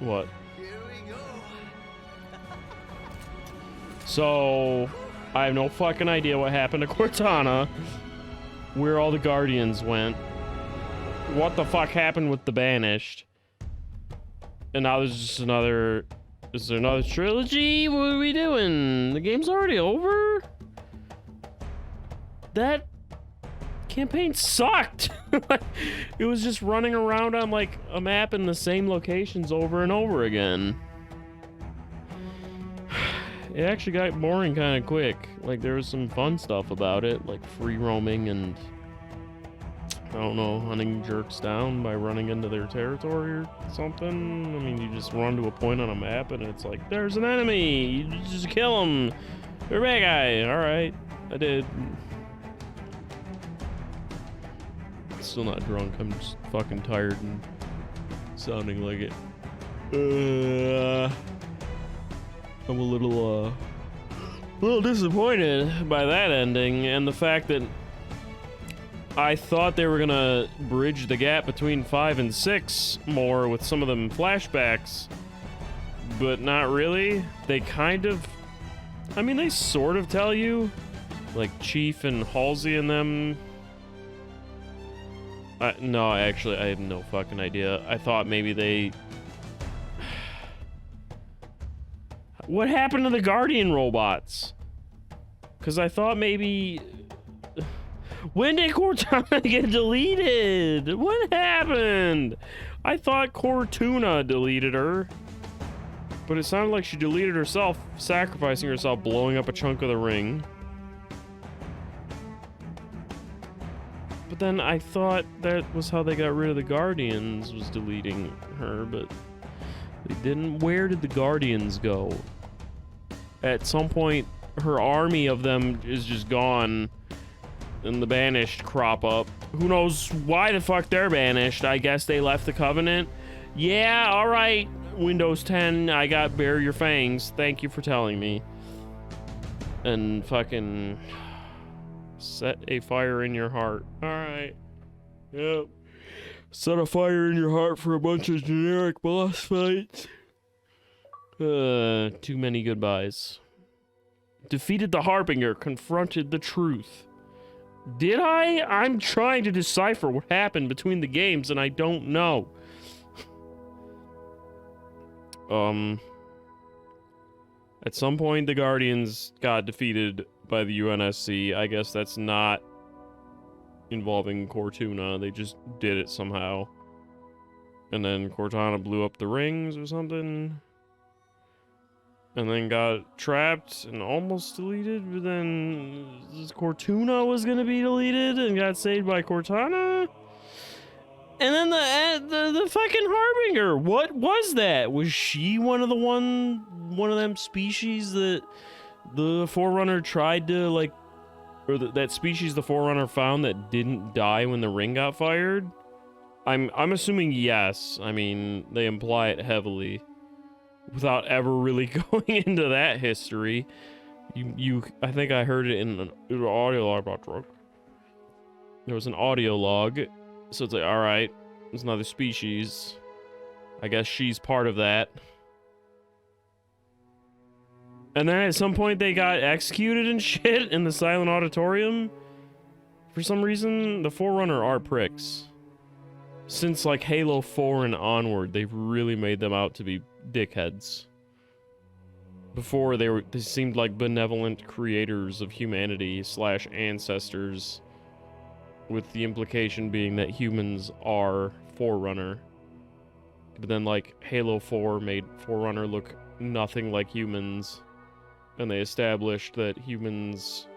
What? Here we go. So, I have no fucking idea what happened to Cortana, where all the Guardians went, what the fuck happened with the Banished, and now there's just another... Is there another trilogy? What are we doing? The game's already over? That campaign sucked. It was just running around on like a map in the same locations over and over again. It actually got boring kind of quick. Like there was some fun stuff about it, like free roaming and I don't know, hunting jerks down by running into their territory or something. I mean, you just run to a point on a map and it's like, there's an enemy. You just kill him. You're a bad guy. All right, I did. Still not drunk. I'm just fucking tired and sounding like it. I'm a little disappointed by that ending and the fact that I thought they were gonna bridge the gap between 5 and 6 more with some of them flashbacks, but not really. They kind of, I mean, they sort of tell you, like Chief and Halsey and them. No, actually, I have no fucking idea. I thought maybe they... What happened to the Guardian robots? Because I thought maybe... When did Cortana get deleted? What happened? I thought Cortuna deleted her. But it sounded like she deleted herself, sacrificing herself, blowing up a chunk of the ring. But then I thought that was how they got rid of the Guardians, was deleting her, but they didn't. Where did the Guardians go? At some point, her army of them is just gone, and the Banished crop up. Who knows why the fuck they're banished? I guess they left the Covenant. Yeah, alright, Windows 10, I got Bare Your Fangs. Thank you for telling me. And fucking... Set a fire in your heart. Alright. Yep. Set a fire in your heart for a bunch of generic boss fights. Too many goodbyes. Defeated the Harbinger, confronted the truth. Did I? I'm trying to decipher what happened between the games and I don't know. At some point the Guardians got defeated by the UNSC. I guess that's not involving Cortuna. They just did it somehow. And then Cortana blew up the rings or something. And then got trapped and almost deleted, but then Cortuna was gonna be deleted and got saved by Cortana. And then the fucking Harbinger. What was that? Was she one of them species that the Forerunner tried to like, or that species the Forerunner found that didn't die when the ring got fired? I'm assuming yes. I mean, they imply it heavily. Without ever really going into that history. I think I heard it in an audio log about drug. There was an audio log. So it's like, alright, there's another species. I guess she's part of that. And then at some point they got executed and shit in the Silent Auditorium. For some reason, the Forerunner are pricks. Since like Halo 4 and onward, they've really made them out to be dickheads. Before they seemed like benevolent creators of humanity / ancestors, with the implication being that humans are Forerunner. But then like Halo 4 made Forerunner look nothing like humans, and they established that humans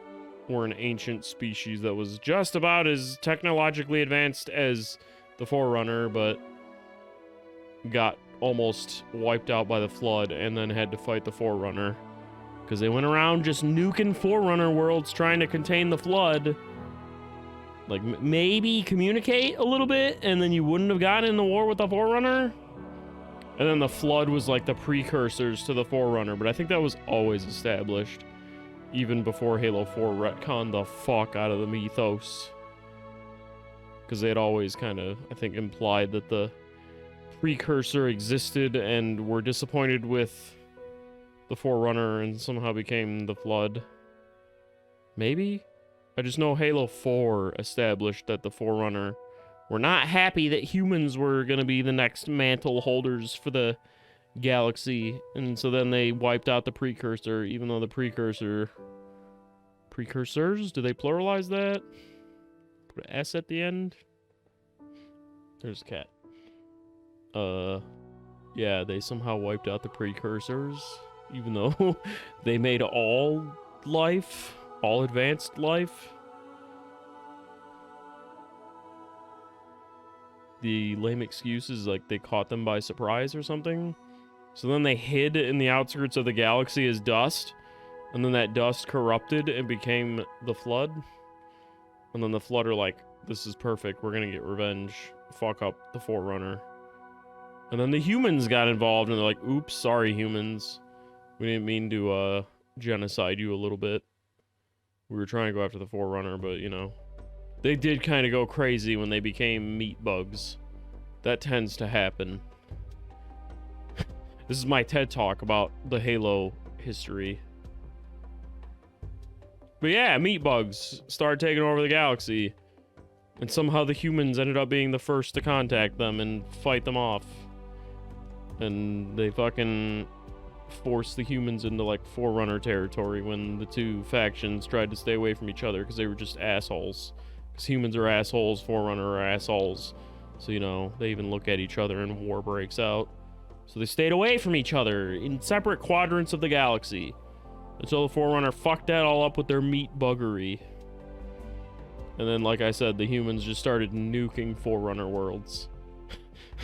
were an ancient species that was just about as technologically advanced as the Forerunner, but got almost wiped out by the Flood and then had to fight the Forerunner. Because they went around just nuking Forerunner worlds trying to contain the Flood. Like, maybe communicate a little bit, and then you wouldn't have gotten in the war with the Forerunner. And then the Flood was like the precursors to the Forerunner, but I think that was always established. Even before Halo 4 retconned the fuck out of the mythos. Because they had always kind of, I think, implied that the precursor existed and were disappointed with the Forerunner and somehow became the Flood. Maybe? I just know Halo 4 established that the Forerunner were not happy that humans were going to be the next mantle holders for the galaxy, and so then they wiped out the precursor, even though the precursors, do they pluralize that? Put an S at the end? There's a cat. Yeah, they somehow wiped out the precursors, even though they made all life, all advanced life. The lame excuse is like they caught them by surprise or something. So then they hid in the outskirts of the galaxy as dust, and then that dust corrupted and became the Flood. And then the Flood are like, this is perfect, we're gonna get revenge, fuck up the Forerunner. And then the humans got involved, and they're like, oops, sorry humans. We didn't mean to, genocide you a little bit. We were trying to go after the Forerunner, but, you know. They did kind of go crazy when they became meat bugs. That tends to happen. This is my TED Talk about the Halo history. But yeah, meat bugs started taking over the galaxy. And somehow the humans ended up being the first to contact them and fight them off. And they fucking forced the humans into, like, Forerunner territory when the two factions tried to stay away from each other because they were just assholes. Because humans are assholes, Forerunner are assholes. So, you know, they even look at each other and war breaks out. So they stayed away from each other in separate quadrants of the galaxy. Until the Forerunner fucked that all up with their meat buggery. And then, like I said, the humans just started nuking Forerunner worlds.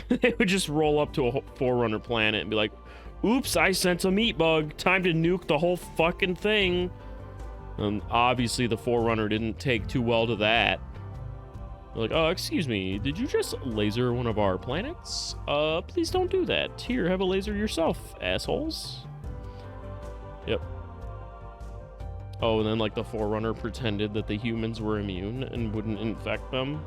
They would just roll up to a Forerunner planet and be like, oops, I sent a meat bug. Time to nuke the whole fucking thing. And obviously the Forerunner didn't take too well to that. They're like, oh, excuse me, did you just laser one of our planets? Please don't do that. Here, have a laser yourself, assholes. Yep. Oh, and then, like, the Forerunner pretended that the humans were immune and wouldn't infect them.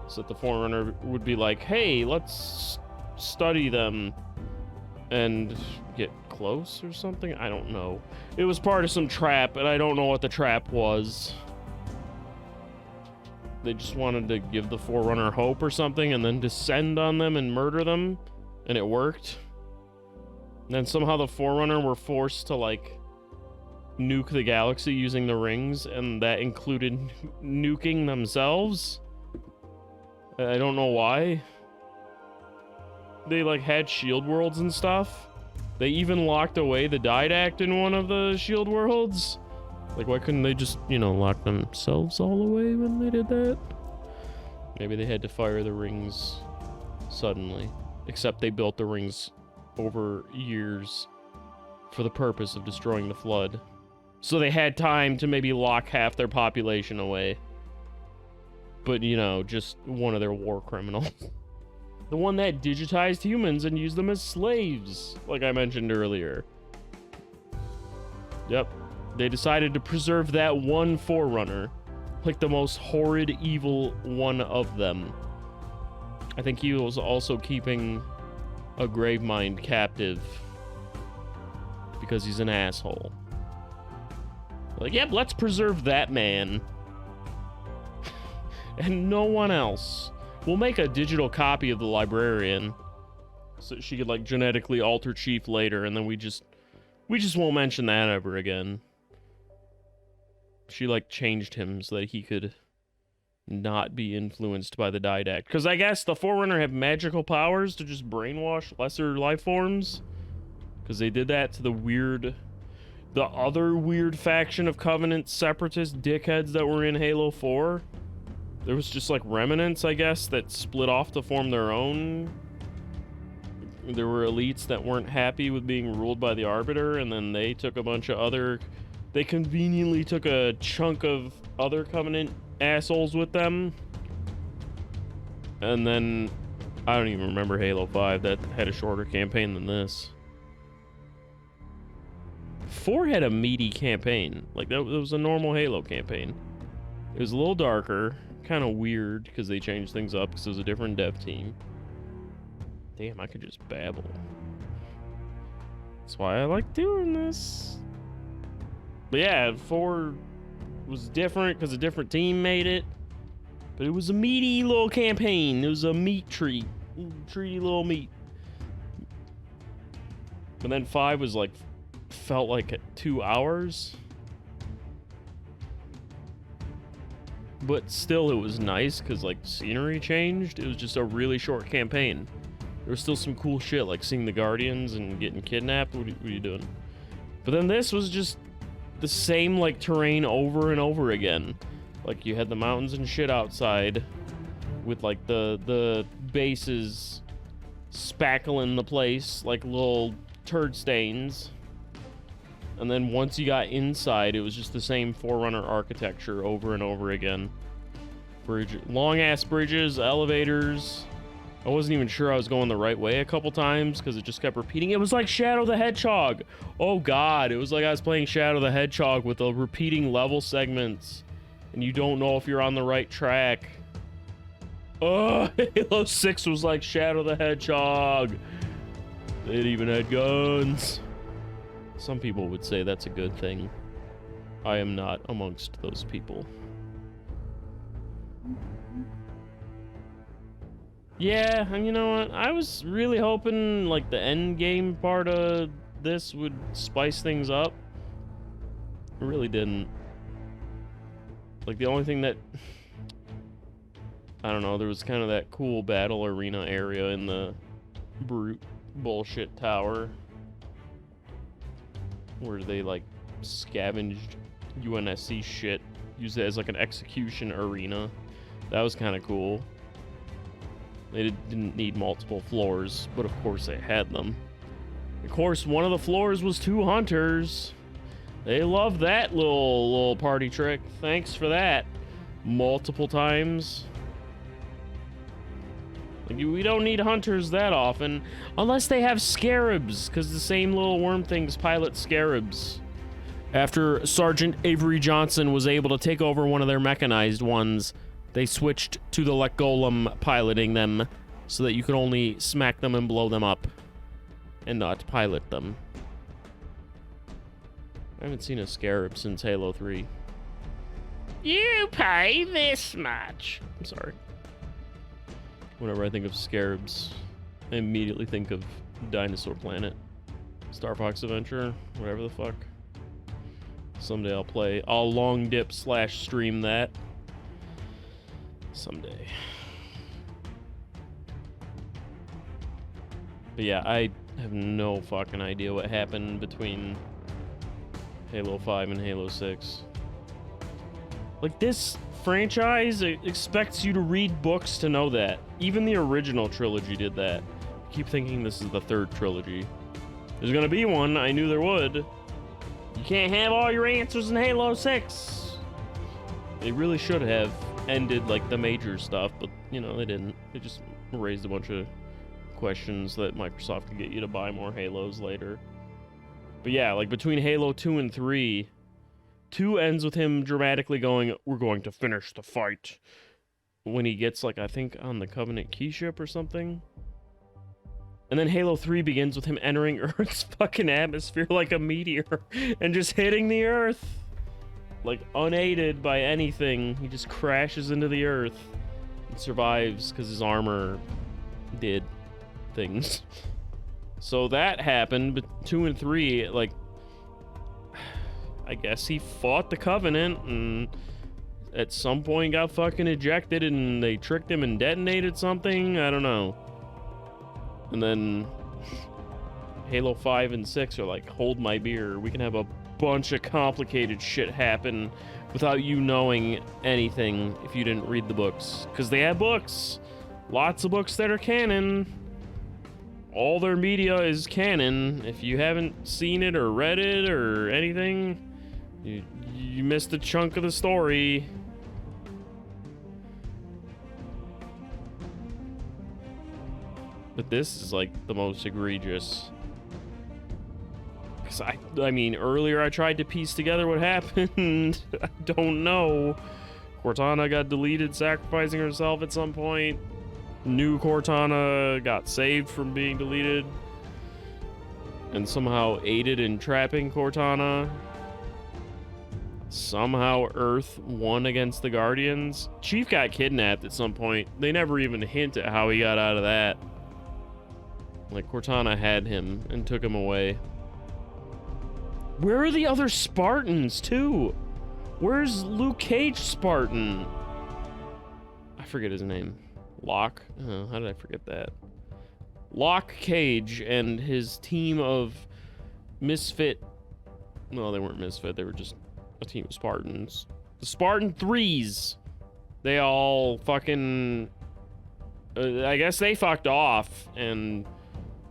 So that the Forerunner would be like, hey, let's study them and get close or something? I don't know. It was part of some trap, and I don't know what the trap was. They just wanted to give the Forerunner hope or something and then descend on them and murder them, and it worked. And then somehow the Forerunner were forced to, like, nuke the galaxy using the rings, and that included nuking themselves. I don't know why. They, like, had shield worlds and stuff. They even locked away the Didact in one of the shield worlds. Like, why couldn't they just, you know, lock themselves all away when they did that? Maybe they had to fire the rings suddenly. Except they built the rings over years for the purpose of destroying the Flood. So they had time to maybe lock half their population away. But, you know, just one of their war criminals. The one that digitized humans and used them as slaves, like I mentioned earlier. Yep. They decided to preserve that one Forerunner, like the most horrid, evil one of them. I think he was also keeping a Gravemind captive because he's an asshole. Like, yep, let's preserve that man. And no one else. We'll make a digital copy of the librarian so she could, like, genetically alter Chief later, and then we just won't mention that ever again. She, like, changed him so that he could not be influenced by the Didact. Because I guess the Forerunner have magical powers to just brainwash lesser life forms. Because they did that to the other weird faction of Covenant separatist dickheads that were in Halo 4. There was just, like, remnants, I guess, that split off to form their own. There were elites that weren't happy with being ruled by the Arbiter, and then they took a bunch of other... They conveniently took a chunk of other Covenant assholes with them. And then... I don't even remember Halo 5. That had a shorter campaign than this. 4 had a meaty campaign. Like, that was a normal Halo campaign. It was a little darker. Kind of weird, because they changed things up, because it was a different dev team. Damn, I could just babble. That's why I like doing this. But yeah, 4 was different because a different team made it. But it was a meaty little campaign. It was a meat treat. Treaty little meat. But then 5 was like, felt like 2 hours. But still, it was nice because like scenery changed. It was just a really short campaign. There was still some cool shit like seeing the Guardians and getting kidnapped. What are you doing? But then this was just the same like terrain over and over again. Like you had the mountains and shit outside with like the bases spackling the place like little turd stains. And then once you got inside, it was just the same Forerunner architecture over and over again. Long ass bridges, elevators. I wasn't even sure I was going the right way a couple times because it just kept repeating. It was like Shadow the Hedgehog. Oh god, it was like I was playing Shadow the Hedgehog with the repeating level segments. And you don't know if you're on the right track. Oh, Halo 6 was like Shadow the Hedgehog. It even had guns. Some people would say that's a good thing. I am not amongst those people. Yeah, and you know what? I was really hoping like the end game part of this would spice things up. It really didn't. Like the only thing that I don't know, there was kind of that cool battle arena area in the brute bullshit tower where they like scavenged UNSC shit, used it as like an execution arena. That was kind of cool. They didn't need multiple floors, but of course they had them. Of course, one of the floors was 2 hunters. They love that little party trick. Thanks for that. Multiple times. Like, we don't need hunters that often, unless they have scarabs, because the same little worm things pilot scarabs. After Sergeant Avery Johnson was able to take over one of their mechanized ones, they switched to the Let Golem piloting them, so that you could only smack them and blow them up, and not pilot them. I haven't seen a scarab since Halo 3. You pay this much. I'm sorry. Whenever I think of scarabs, I immediately think of Dinosaur Planet. Star Fox Adventure, whatever the fuck. Someday I'll long dip / stream that. Someday. But yeah, I have no fucking idea what happened between Halo 5 and Halo 6. Like, this franchise expects you to read books to know that. Even the original trilogy did that. I keep thinking this is the 3rd trilogy. There's gonna be one, I knew there would. You can't have all your answers in Halo 6. They really should have ended, like, the major stuff, but, you know, they didn't. They just raised a bunch of questions that Microsoft could get you to buy more Halos later. But yeah, like, between Halo 2 and 3... 2 ends with him dramatically going, "We're going to finish the fight." When he gets, like, I think on the Covenant key ship or something. And then Halo 3 begins with him entering Earth's fucking atmosphere like a meteor and just hitting the Earth. Like, unaided by anything. He just crashes into the Earth and survives because his armor did things. So that happened, but 2 and 3, like, I guess he fought the Covenant and at some point got fucking ejected and they tricked him and detonated something. I don't know. And then Halo 5 and 6 are like, hold my beer. We can have a bunch of complicated shit happen without you knowing anything if you didn't read the books. Because they have books. Lots of books that are canon. All their media is canon. If you haven't seen it or read it or anything, you missed a chunk of the story. But this is like the most egregious. Because I mean, earlier I tried to piece together what happened. I don't know. Cortana got deleted, sacrificing herself at some point. New Cortana got saved from being deleted and somehow aided in trapping Cortana. Somehow Earth won against the Guardians. Chief got kidnapped at some point. They never even hint at how he got out of that. Like, Cortana had him and took him away. Where are the other Spartans, too? Where's Luke Cage Spartan? I forget his name. Locke? Oh, how did I forget that? Locke Cage and his team of misfit... No, they weren't misfit. They were just a team of Spartans. The Spartan Threes. They all fucking... I guess they fucked off, and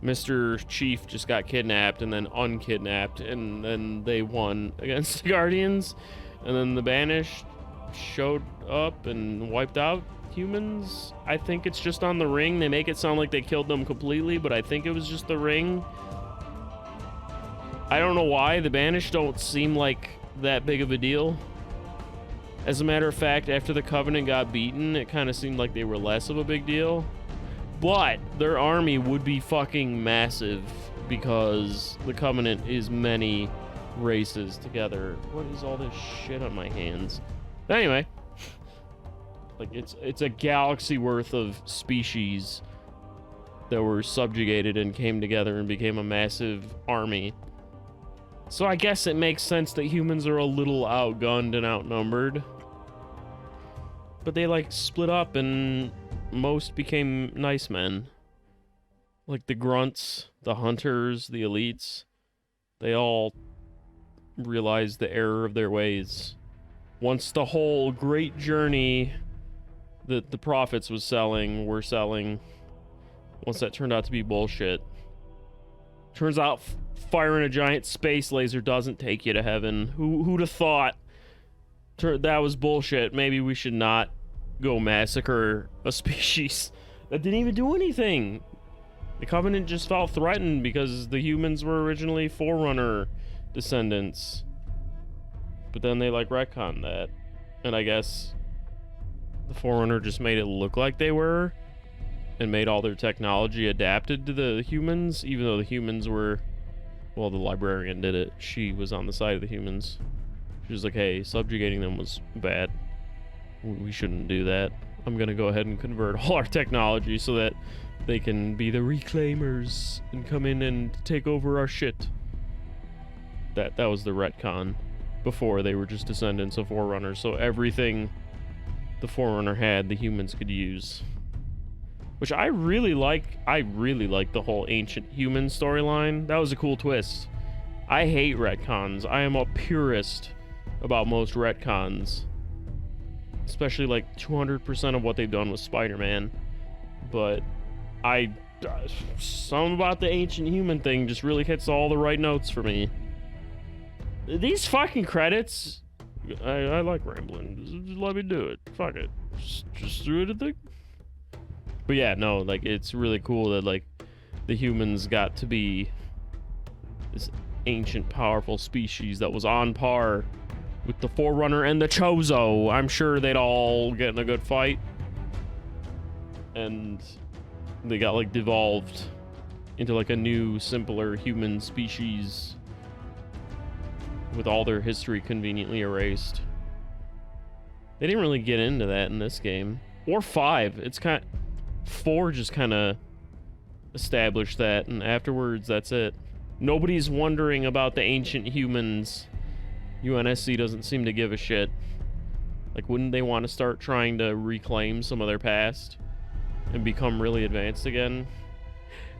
Mr. Chief just got kidnapped and then unkidnapped, and then they won against the Guardians, and then the Banished showed up and wiped out humans. I think it's just on the ring. They make it sound like they killed them completely, but I think it was just the ring. I don't know why. The Banished don't seem like that big of a deal. As a matter of fact, after the Covenant got beaten, it kind of seemed like they were less of a big deal. But their army would be fucking massive because the Covenant is many races together. What is all this shit on my hands? Anyway, like it's a galaxy worth of species that were subjugated and came together and became a massive army. So I guess it makes sense that humans are a little outgunned and outnumbered. But they like split up and most became nice men. Like the grunts, the hunters, the elites. They all realized the error of their ways. Once the whole great journey that the prophets were selling, once that turned out to be bullshit. Turns out firing a giant space laser doesn't take you to heaven. Who'd have thought that was bullshit? Maybe we should not go massacre a species that didn't even do anything. The Covenant just felt threatened because the humans were originally Forerunner descendants. But then they like retconned that. And I guess the Forerunner just made it look like they were and made all their technology adapted to the humans, even though the humans were... Well, the librarian did it. She was on the side of the humans. She was like, hey, subjugating them was bad. We shouldn't do that. I'm gonna go ahead and convert all our technology so that they can be the reclaimers and come in and take over our shit. That was the retcon. Before, they were just descendants of Forerunners, so everything the Forerunner had, the humans could use. Which I really like. I really like the whole ancient human storyline. That was a cool twist. I hate retcons. I am a purist about most retcons. Especially like 200% of what they've done with Spider-Man. But something about the ancient human thing just really hits all the right notes for me. These fucking credits, I like rambling. Just let me do it. Fuck it. Just do it a thing. But yeah, no, like, it's really cool that, like, the humans got to be this ancient, powerful species that was on par with the Forerunner and the Chozo. I'm sure they'd all get in a good fight. And they got, like, devolved into, like, a new, simpler human species with all their history conveniently erased. They didn't really get into that in this game. Or 5. It's kind of... 4 just kind of established that, and afterwards, that's it. Nobody's wondering about the ancient humans. UNSC doesn't seem to give a shit. Like, wouldn't they want to start trying to reclaim some of their past and become really advanced again?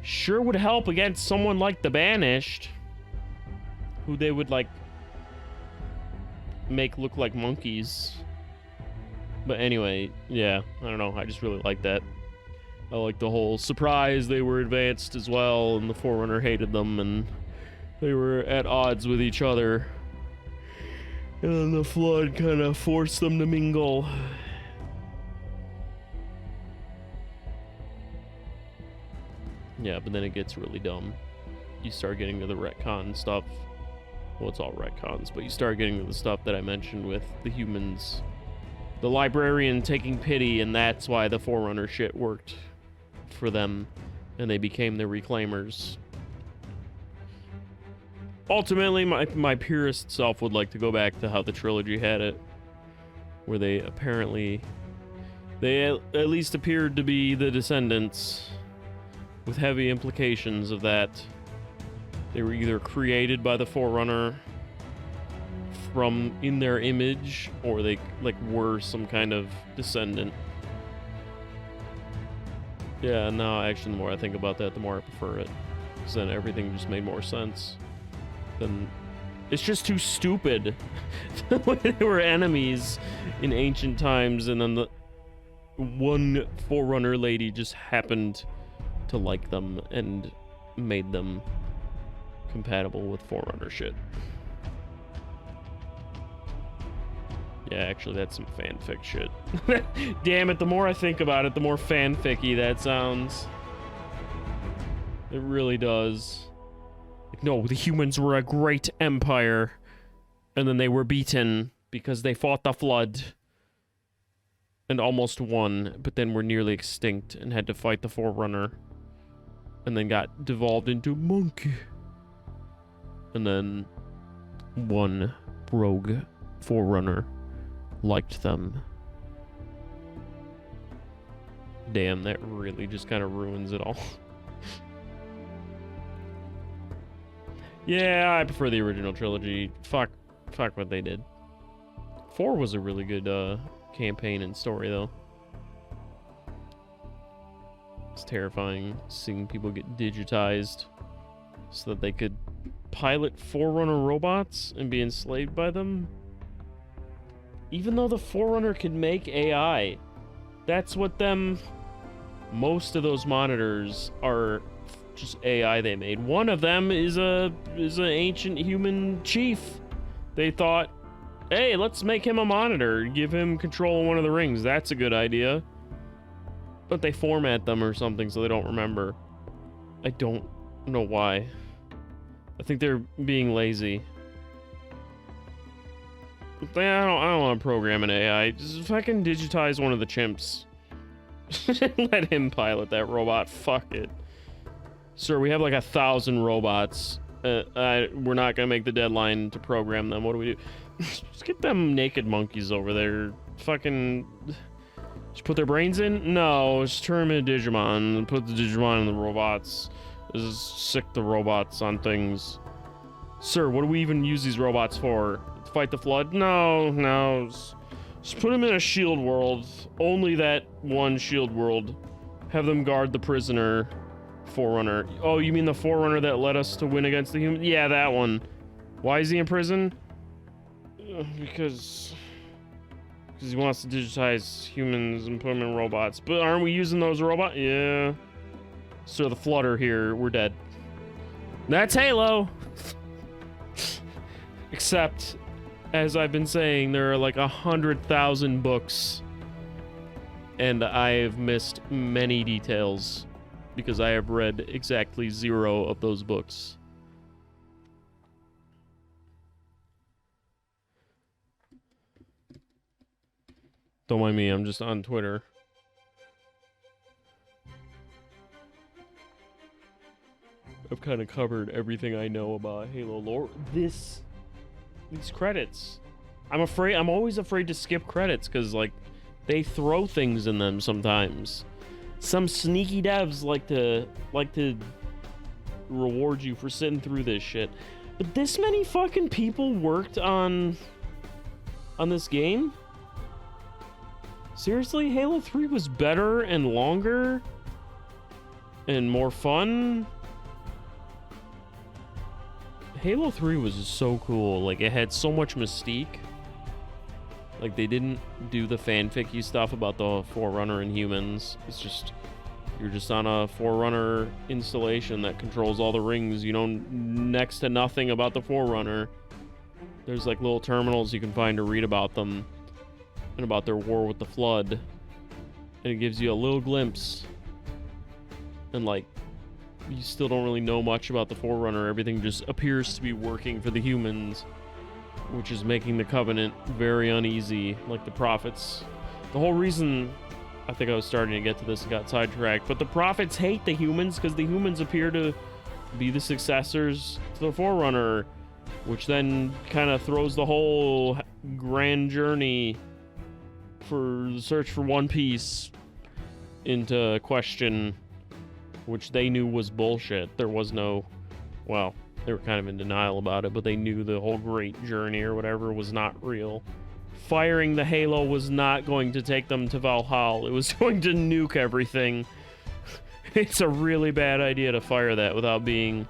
Sure would help against someone like the Banished, who they would, like, make look like monkeys. But anyway, yeah, I don't know. I just really like that. I like the whole surprise they were advanced as well, and the Forerunner hated them, and they were at odds with each other. And then the Flood kind of forced them to mingle. Yeah, but then it gets really dumb. You start getting to the retcon stuff. Well, it's all retcons, but you start getting to the stuff that I mentioned with the humans. The librarian taking pity, and that's why the Forerunner shit worked for them, and they became the Reclaimers. Ultimately, my purist self would like to go back to how the trilogy had it, where they apparently, they at least appeared to be the descendants, with heavy implications of that. They were either created by the Forerunner from in their image, or they like were some kind of descendant. Yeah, no, actually, the more I think about that, the more I prefer it, because then everything just made more sense. Then it's just too stupid. They were enemies in ancient times, and then the one Forerunner lady just happened to like them and made them compatible with Forerunner shit. Yeah, actually, that's some fanfic shit. Damn it, the more I think about it, the more fanficky that sounds. It really does. Like, no, the humans were a great empire, and then they were beaten because they fought the Flood and almost won, but then were nearly extinct and had to fight the Forerunner, and then got devolved into monkey. And then one rogue Forerunner liked them. Damn, that really just kind of ruins it all. Yeah, I prefer the original trilogy. Fuck what they did. 4 was a really good campaign and story, though. It's terrifying seeing people get digitized so that they could pilot Forerunner robots and be enslaved by them. Even though the Forerunner could make AI, that's what most of those monitors are just AI they made. One of them is an ancient human chief. They thought, hey, let's make him a monitor, give him control of one of the rings. That's a good idea. But they format them or something so they don't remember. I don't know why. I think they're being lazy. I don't want to program an AI. Just fucking digitize one of the chimps. Let him pilot that robot. Fuck it. Sir, we have like 1,000 robots. We're not gonna make the deadline to program them. What do we do? Just get them naked monkeys over there. Fucking... Just put their brains in? No, just turn them into Digimon. Put the Digimon in the robots. Just sick the robots on things. Sir, what do we even use these robots for? Fight the Flood? No. Just put them in a shield world. Only that one shield world. Have them guard the prisoner Forerunner. Oh, you mean the Forerunner that led us to win against the human? Yeah, that one. Why is he in prison? Because he wants to digitize humans and put them in robots. But aren't we using those robots? Yeah. So the Fludder here, we're dead. That's Halo. Except, as I've been saying, there are like 100,000 books, and I've missed many details because I have read exactly 0 of those books. Don't mind me, I'm just on Twitter. I've kind of covered everything I know about Halo lore. These credits. I'm always afraid to skip credits because, like, they throw things in them sometimes. Some sneaky devs like to reward you for sitting through this shit. But this many fucking people worked on this game? Seriously? Halo 3 was better and longer and more fun? Halo 3 was just so cool. Like, it had so much mystique. Like, they didn't do the fanficky stuff about the Forerunner and humans. It's just, you're just on a Forerunner installation that controls all the rings. You know next to nothing about the Forerunner. There's like little terminals you can find to read about them and about their war with the Flood. And it gives you a little glimpse. And like, you still don't really know much about the Forerunner. Everything just appears to be working for the humans, which is making the Covenant very uneasy, like the Prophets. The whole reason I think I was starting to get to this and got sidetracked. But the prophets hate the humans because the humans appear to be the successors to the Forerunner, which then kind of throws the whole grand journey for the search for One Piece into question, which they knew was bullshit. There was no, well, they were kind of in denial about it, but they knew the whole great journey or whatever was not real. Firing the Halo was not going to take them to Valhalla. It was going to nuke everything. It's a really bad idea to fire that without being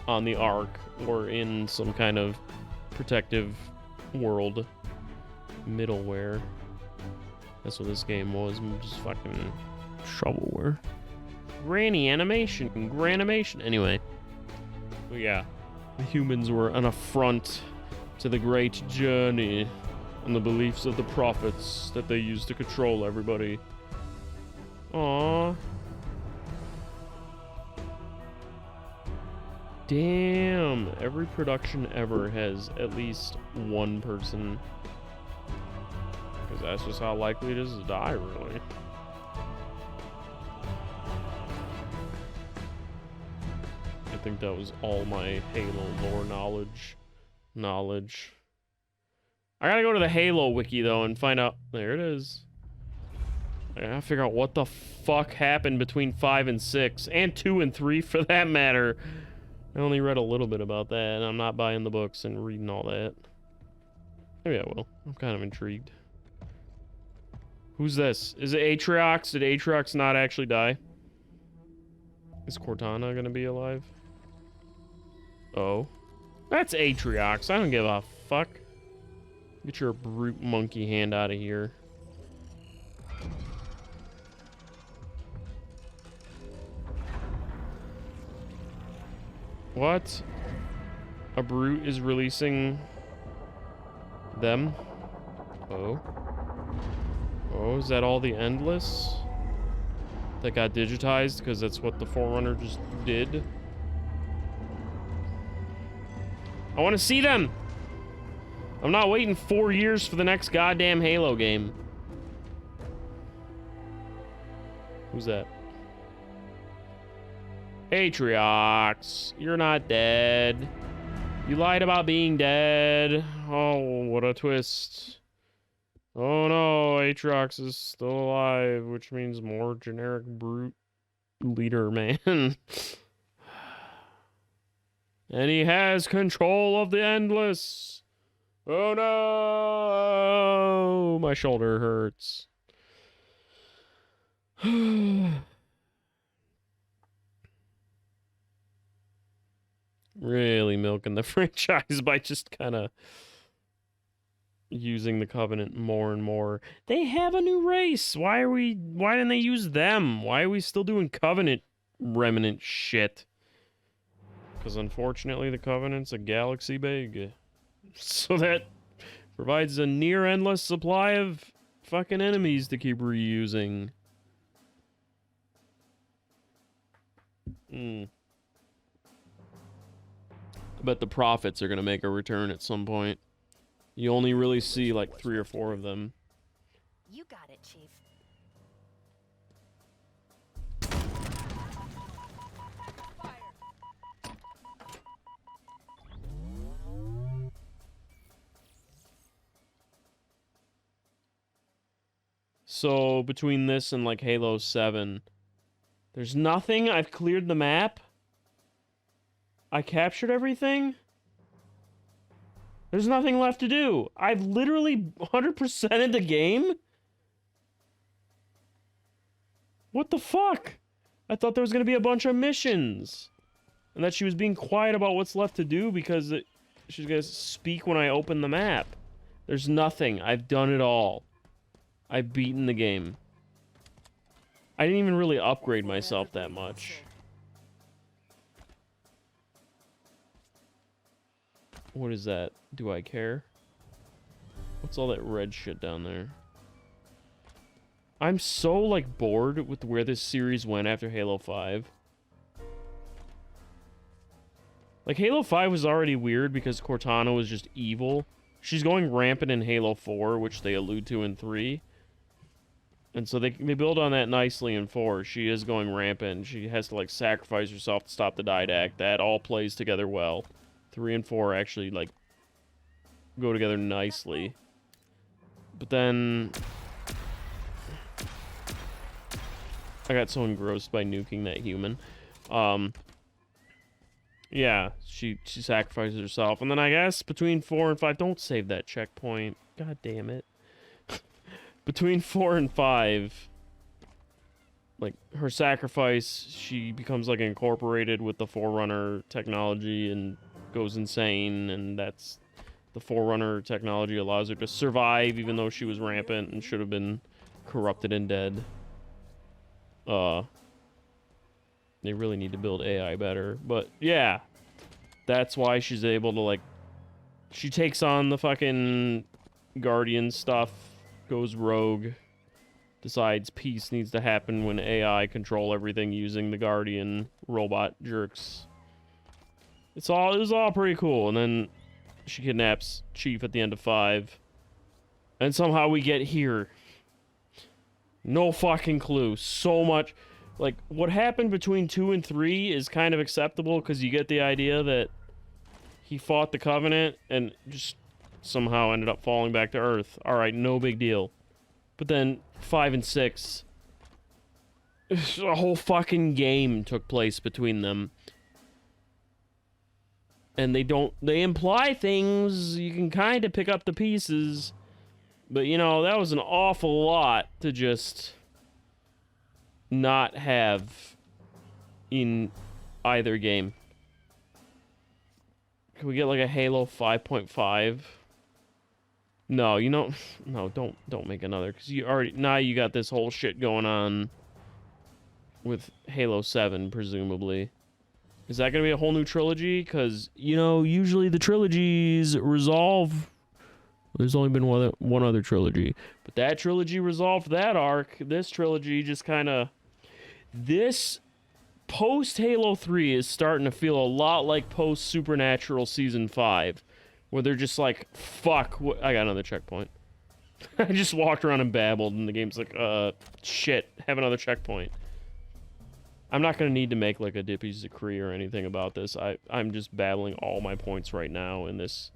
on the Ark or in some kind of protective world middleware. That's what this game was. Just fucking shovelware. Granny animation. Granimation. Anyway. But yeah. The humans were an affront to the great journey and the beliefs of the prophets that they used to control everybody. Aww. Damn, every production ever has at least one person. Because that's just how likely it is to die, really. I think that was all my Halo lore knowledge. I gotta go to the Halo wiki, though, and find out. There it is. I gotta figure out what the fuck happened between 5 and 6, and 2 and 3 for that matter. I only read a little bit about that, and I'm not buying the books and reading all that. Maybe I will. I'm kind of intrigued. Who's this? Is it Atriox? Did Atriox not actually die? Is Cortana gonna be alive? Oh. That's Atriox. I don't give a fuck. Get your brute monkey hand out of here. What? A brute is releasing them? Oh. Oh, is that all the Endless that got digitized? Because that's what the Forerunner just did. I want to see them! I'm not waiting 4 years for the next goddamn Halo game. Who's that? Atriox, you're not dead. You lied about being dead. Oh, what a twist. Oh no, Atriox is still alive, which means more generic brute leader man. And he has control of the Endless. Oh no, my shoulder hurts. Really milking the franchise by just kind of using the Covenant more and more. They have a new race. Why didn't they use them? Why are we still doing Covenant remnant shit? Because unfortunately the Covenant's a galaxy big. So that provides a near endless supply of fucking enemies to keep reusing. I bet the prophets are gonna make a return at some point. You only really see like 3 or 4 of them. You got it, Chief. So between this and like Halo 7, there's nothing. I've cleared the map. I captured everything. There's nothing left to do. I've literally 100%ed the game. What the fuck? I thought there was going to be a bunch of missions. And that she was being quiet about what's left to do because she's going to speak when I open the map. There's nothing. I've done it all. I've beaten the game. I didn't even really upgrade myself that much. What is that? Do I care? What's all that red shit down there? I'm so, like, bored with where this series went after Halo 5. Like, Halo 5 was already weird because Cortana was just evil. She's going rampant in Halo 4, which they allude to in 3. And so they build on that nicely in 4. She is going rampant. She has to, like, sacrifice herself to stop the didact. That all plays together well. 3 and 4 actually, like, go together nicely. But then... I got so engrossed by nuking that human. Yeah, she sacrifices herself. And then I guess between 4 and 5... Don't save that checkpoint. God damn it. Between 4 and 5... Like, her sacrifice, she becomes, like, incorporated with the Forerunner technology and goes insane, and that's... The Forerunner technology allows her to survive even though she was rampant and should have been corrupted and dead. They really need to build AI better, but yeah. That's why she's able to, like... She takes on the fucking Guardian stuff, goes rogue, decides peace needs to happen when AI control everything using the Guardian robot jerks. It was all pretty cool, and then she kidnaps Chief at the end of 5. And somehow we get here. No fucking clue. So much... Like, what happened between 2 and 3 is kind of acceptable, because you get the idea that he fought the Covenant and just somehow ended up falling back to Earth. Alright, no big deal. But then 5 and 6... A whole fucking game took place between them. And they imply things, you can kind of pick up the pieces. But, you know, that was an awful lot to just not have in either game. Can we get, like, a Halo 5.5? No, you know, no, don't make another, because now you got this whole shit going on with Halo 7, presumably. Is that going to be a whole new trilogy? Because, you know, usually the trilogies resolve... There's only been one other trilogy. But that trilogy resolved that arc. This trilogy just kind of... This post-Halo 3 is starting to feel a lot like post-Supernatural Season 5. Where they're just like, fuck, I got another checkpoint. I just walked around and babbled, and the game's like, shit, have another checkpoint. I'm not going to need to make, like, a Dippy's decree or anything about this. I'm just babbling all my points right now in this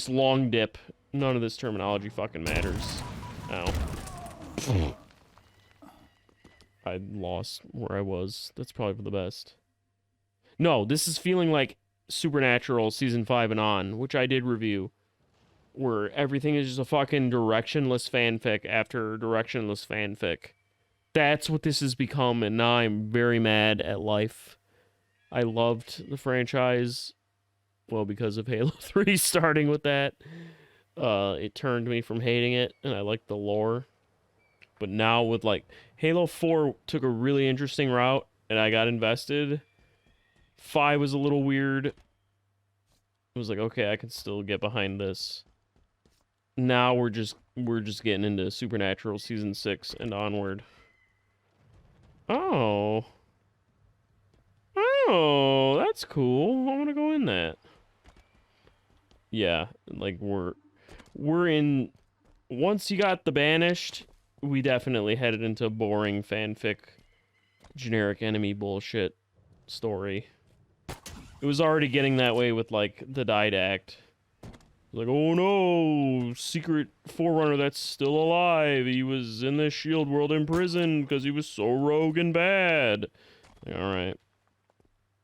long dip. None of this terminology fucking matters. Ow. I lost where I was. That's probably for the best. No, this is feeling like Supernatural Season 5 and on, which I did review. Where everything is just a fucking directionless fanfic after directionless fanfic. That's what this has become, and now I'm very mad at life. I loved the franchise, well, because of Halo 3 starting with that. It turned me from hating it, and I liked the lore. But now with, like, Halo 4 took a really interesting route, and I got invested. 5 was a little weird. It was like, okay, I can still get behind this. Now we're just getting into Supernatural Season 6 and onward. Oh. Oh, that's cool. I want to go in that. Yeah, like we're in... Once you got the Banished, we definitely headed into boring fanfic, generic enemy bullshit story. It was already getting that way with, like, the Didact. Like, oh no, secret Forerunner that's still alive. He was in the Shield world in prison because he was so rogue and bad. Like, alright.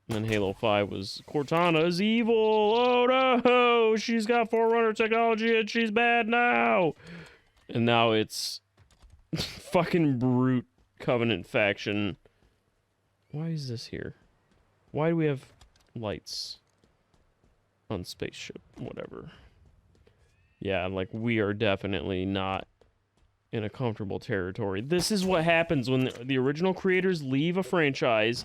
And then Halo 5 was, Cortana is evil. Oh no, she's got Forerunner technology and she's bad now. And now it's fucking brute Covenant faction. Why is this here? Why do we have lights on spaceship? Whatever. Yeah, like, we are definitely not in a comfortable territory. This is what happens when the original creators leave a franchise.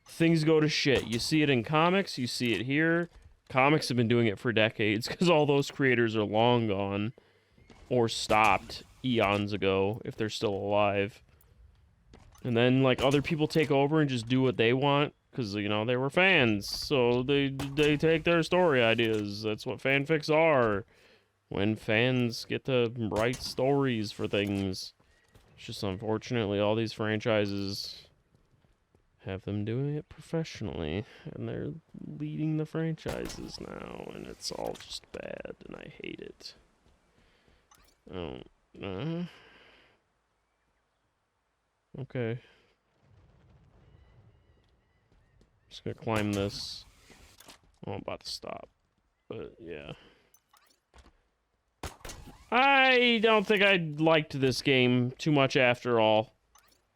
Things go to shit. You see it in comics, you see it here. Comics have been doing it for decades, because all those creators are long gone. Or stopped eons ago, if they're still alive. And then, like, other people take over and just do what they want, because, you know, they were fans. So they take their story ideas. That's what fanfics are. When fans get to write stories for things. It's just unfortunately all these franchises have them doing it professionally, and they're leading the franchises now, and it's all just bad, and I hate it. Oh, okay. Just gonna climb this. Oh, I'm about to stop, but yeah. I don't think I liked this game too much after all.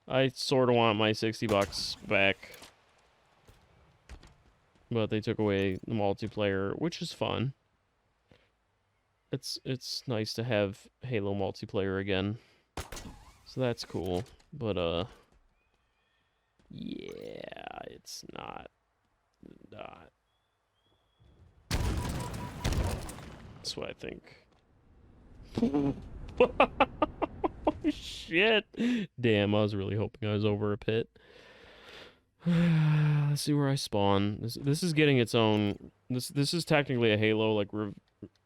I sort of want my $60 back. But they took away the multiplayer, which is fun. It's nice to have Halo multiplayer again. So that's cool. But yeah, it's not. That's what I think. Shit. Damn, I was really hoping I was over a pit. Let's see where I spawn. This is getting its own. This is technically a Halo like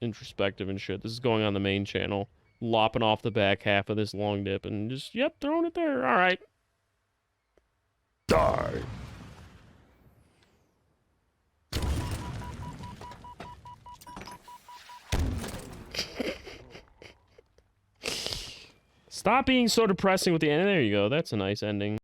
introspective and shit. This is going on the main channel, lopping off the back half of this long dip and just throwing it there. All right. Die. Stop being so depressing with the end. There you go. That's a nice ending.